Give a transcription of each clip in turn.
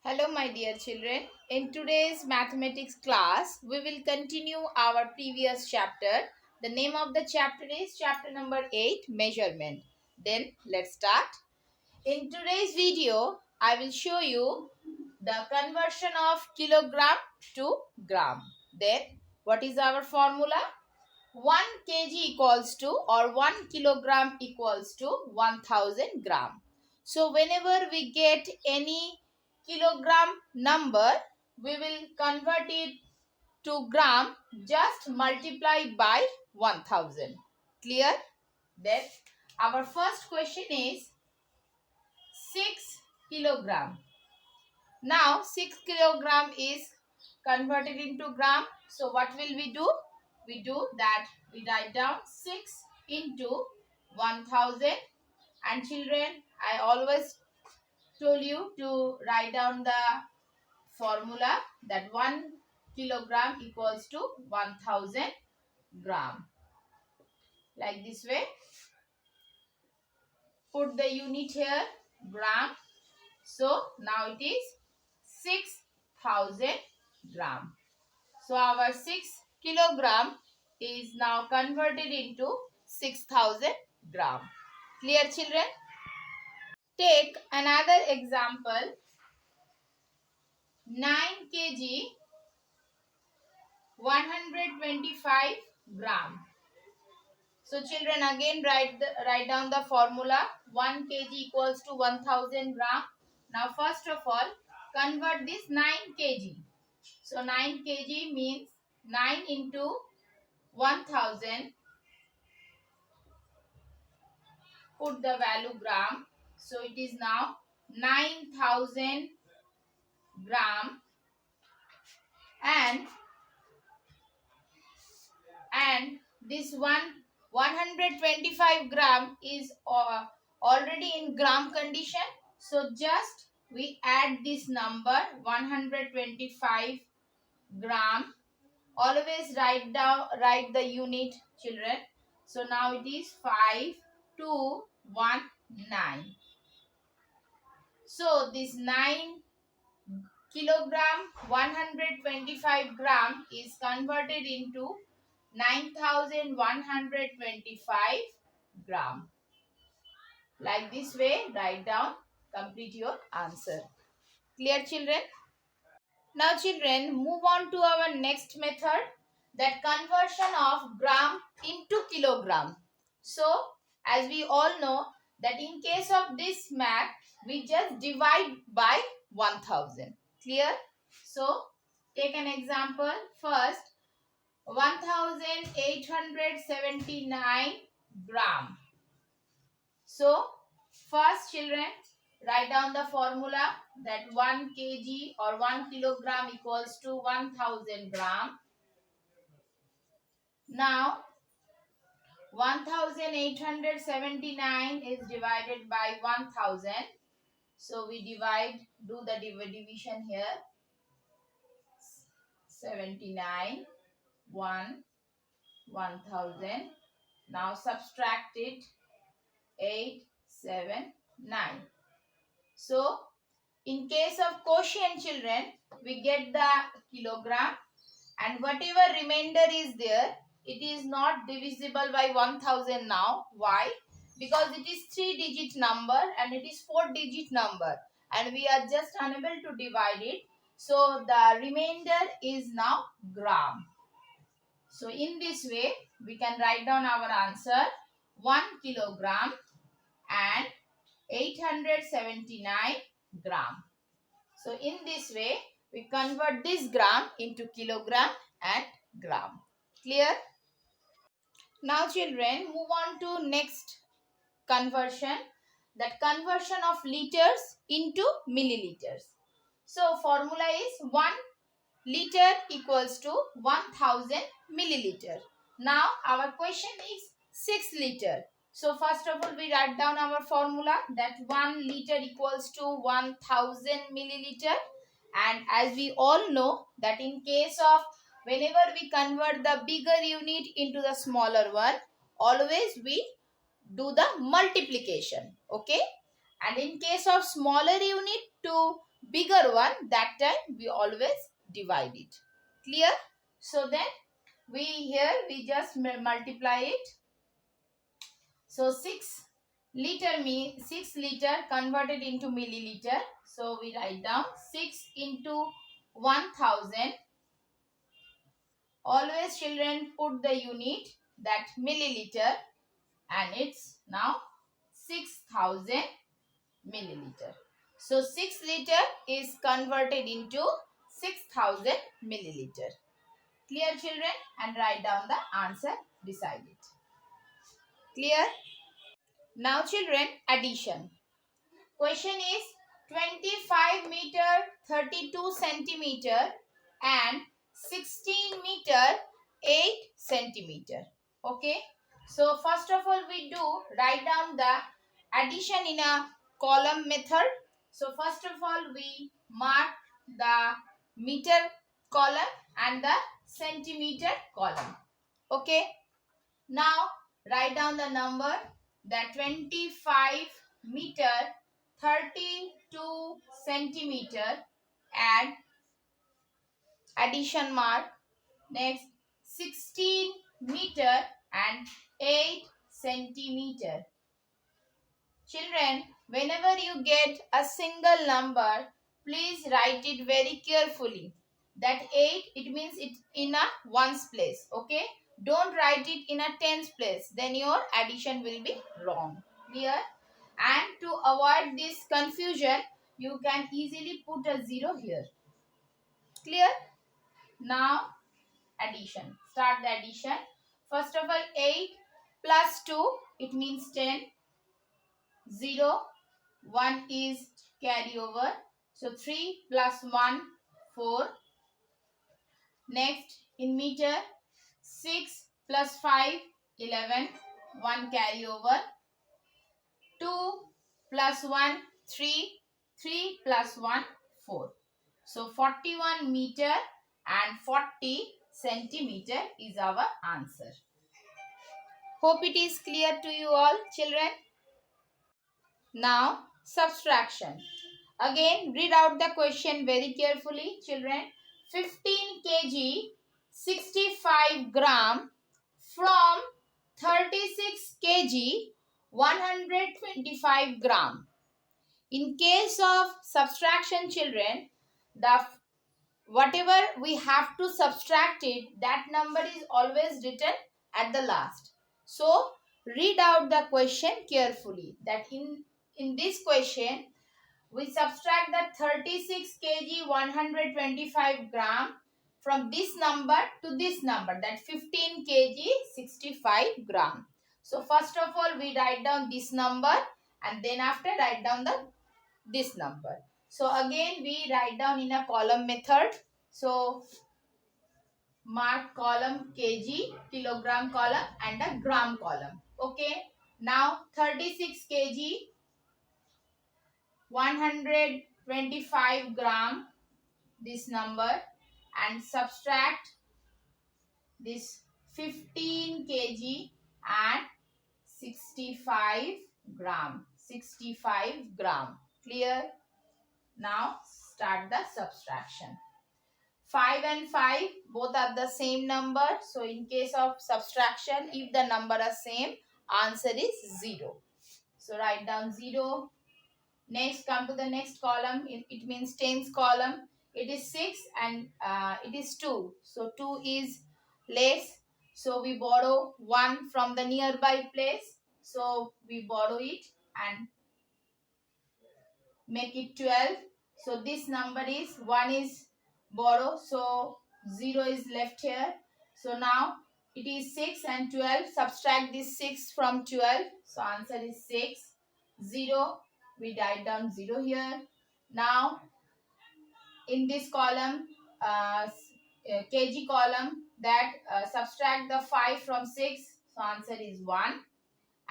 Hello, my dear children. In today's mathematics class, we will continue our previous chapter. The name of the chapter is chapter number 8, Measurement. Then, let's start. In today's video, I will show you the conversion of kilogram to gram. Then, what is our formula? 1 kg equals to or 1 kilogram equals to 1000 gram. So whenever we get any kilogram number, we will convert it to gram, just multiply by 1000. Clear? Then our first question is 6 kilogram. Now 6 kilogram is converted into gram. So what will we do? We do that we write down 6 into 1000. And children, I always told you to write down the formula that 1 kilogram equals to 1000 gram. Like this way. Put the unit here, gram. So now it is 6000 gram. So our 6 kilogram is now converted into 6000 gram. Clear, children? Take another example. 9 kg 125 gram. So children, again write down the formula. 1 kg equals to 1000 gram. Now first of all, convert this 9 kg. So 9 kg means 9 into 1000. Put the value gram. So it is now 9000 gram. And this 125 gram is already in gram condition. So just we add this number 125 gram. Always write the unit, children. So now it is 5219. So this 9 kilogram 125 gram is converted into 9125 gram. Like this way, write down, complete your answer. Clear, children? Now children, move on to our next method, that conversion of gram into kilogram. So as we all know that in case of this math, we just divide by 1000. Clear? So take an example. First, 1879 gram. So first, children, write down the formula that 1 kg or 1 kilogram equals to 1000 gram. Now 1879 is divided by 1000. So we do the division here. 79, 1000. Now subtract it. 879. So in case of quotient, children, we get the kilogram, and whatever remainder is there, it is not divisible by 1000 now. Why? Because it is 3-digit number and it is 4-digit number, and we are just unable to divide it. So the remainder is now gram. So in this way, we can write down our answer: 1 kilogram and 879 gram. So in this way, we convert this gram into kilogram and gram. Clear? Now children, move on to next conversion, that conversion of liters into milliliters. So formula is 1 liter equals to 1000 milliliter. Now our question is 6 liter. So first of all, we write down our formula that 1 liter equals to 1000 milliliter. And as we all know that in case of whenever we convert the bigger unit into the smaller one, always we do the multiplication. Okay. And in case of smaller unit to bigger one, that time we always divide it. Clear? So then we just multiply it. So 6 liter converted into milliliter. So we write down 6 into 1000. Always children put the unit, that milliliter, and it's now 6000 milliliter. So 6 liter is converted into 6000 milliliter. Clear children? And write down the answer beside it. Clear? Now children, addition. Question is 25 meter 32 centimeter and 16 meter 8 centimeter. Okay. So first of all we do write down the addition in a column method. So first of all we mark the meter column and the centimeter column. Okay. Now write down the number, that 25 meter 32 centimeter and addition mark. Next 16 meter and 8 centimeter. Children, whenever you get a single number, please write it very carefully. That 8, it means it's in a ones place. Okay? Don't write it in a tens place. Then your addition will be wrong. Clear? And to avoid this confusion, you can easily put a 0 here. Clear? Now, addition. Start the addition. First of all, 8 plus 2, it means 10. 0, 1 is carry over. So 3 plus 1, 4. Next, in meter, 6 plus 5, 11. 1 carry over. 2 plus 1, 3. 3 plus 1, 4. So 41 meter and 40 centimeter is our answer. Hope it is clear to you all, children. Now, subtraction. Again, read out the question very carefully, children. 15 kg, 65 gram from 36 kg, 125 gram. In case of subtraction, children, the whatever we have to subtract it, that number is always written at the last. So, read out the question carefully. That in this question, we subtract the 36 kg 125 gram from this number to this number, that 15 kg 65 gram. So first of all we write down this number and then after write down this number. So again we write down in a column method. So mark column kg, kilogram column and a gram column. Okay. Now 36 kg 125 gram, this number, and subtract this 15 kg and 65 gram. 65 gram. Clear? Now start the subtraction. 5 and 5 both are the same number. So in case of subtraction, if the number are same, answer is 0. So write down 0. Next, come to the next column. It means tens column. It is 6 and it is 2. So 2 is less. So we borrow 1 from the nearby place. So we borrow it and make it 12. So this number is 1 is borrow. So 0 is left here. So now it is 6 and 12. Subtract this 6 from 12. So answer is 6. 0. We write down 0 here. Now, in this column, kg column, that subtract the 5 from 6. So, answer is 1.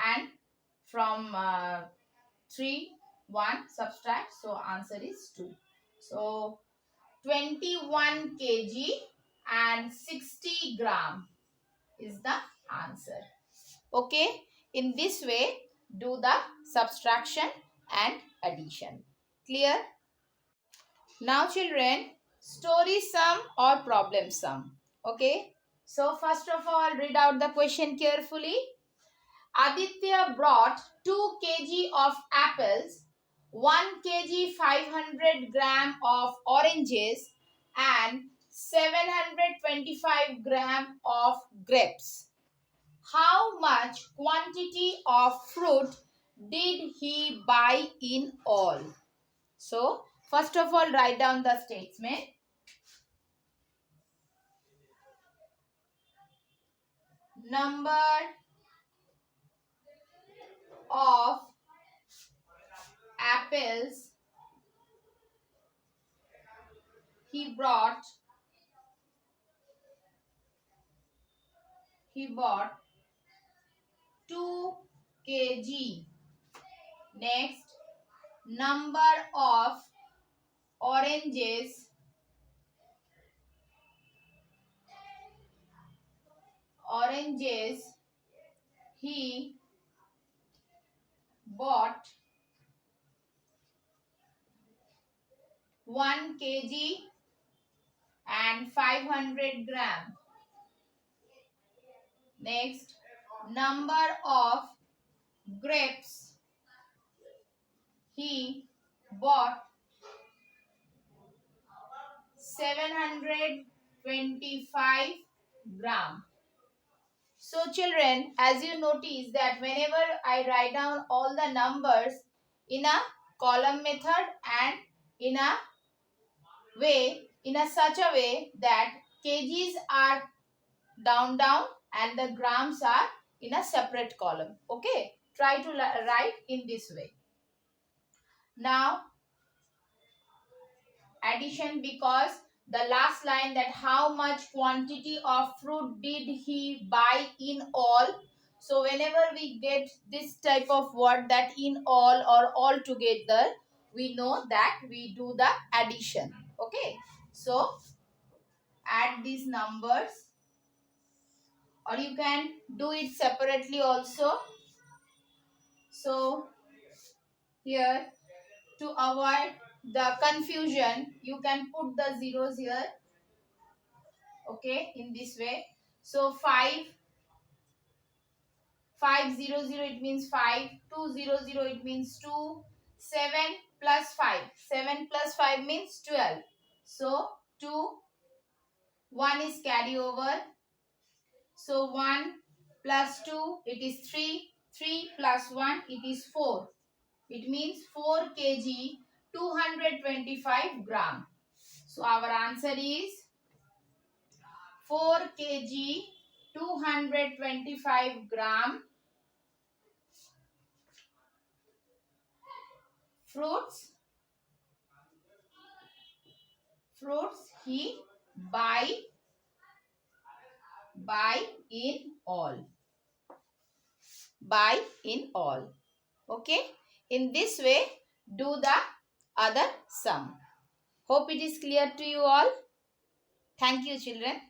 And from 3, 1 subtract. So, answer is 2. So, 21 kg and 60 gram is the answer. Okay. In this way, do the subtraction and addition. Clear? Now children, story sum or problem sum. Okay. So first of all, read out the question carefully. Aditya brought 2 kg of apples, 1 kg 500 gram of oranges and 725 gram of grapes. How much quantity of fruit did he buy in all? So, first of all, write down the statement. Number of apples he bought 2 kg. Next, number of oranges he bought 1 kg and 500 gram. Next, number of grapes he bought 725 gram. So children, as you notice that whenever I write down all the numbers in a column method and in a such a way that kgs are down and the grams are in a separate column. Okay, try to write in this way. Now addition, because the last line, that how much quantity of fruit did he buy in all. So whenever we get this type of word, that in all or all together, we know that we do the addition. Okay, so add these numbers, or you can do it separately also. So here, to avoid the confusion, you can put the zeros here. Okay, in this way. So 500, it means 5. 200, it means 2. 7 plus 5. 7 plus 5 means 12. So 2. 1 is carry over. So 1 plus 2, it is 3. 3 plus 1, it is 4. It means 4 kg 225 gram. So our answer is 4 kg 225 gram fruits he buy in all. Buy in all. Okay, in this way do the other sum. Hope it is clear to you all. Thank you children.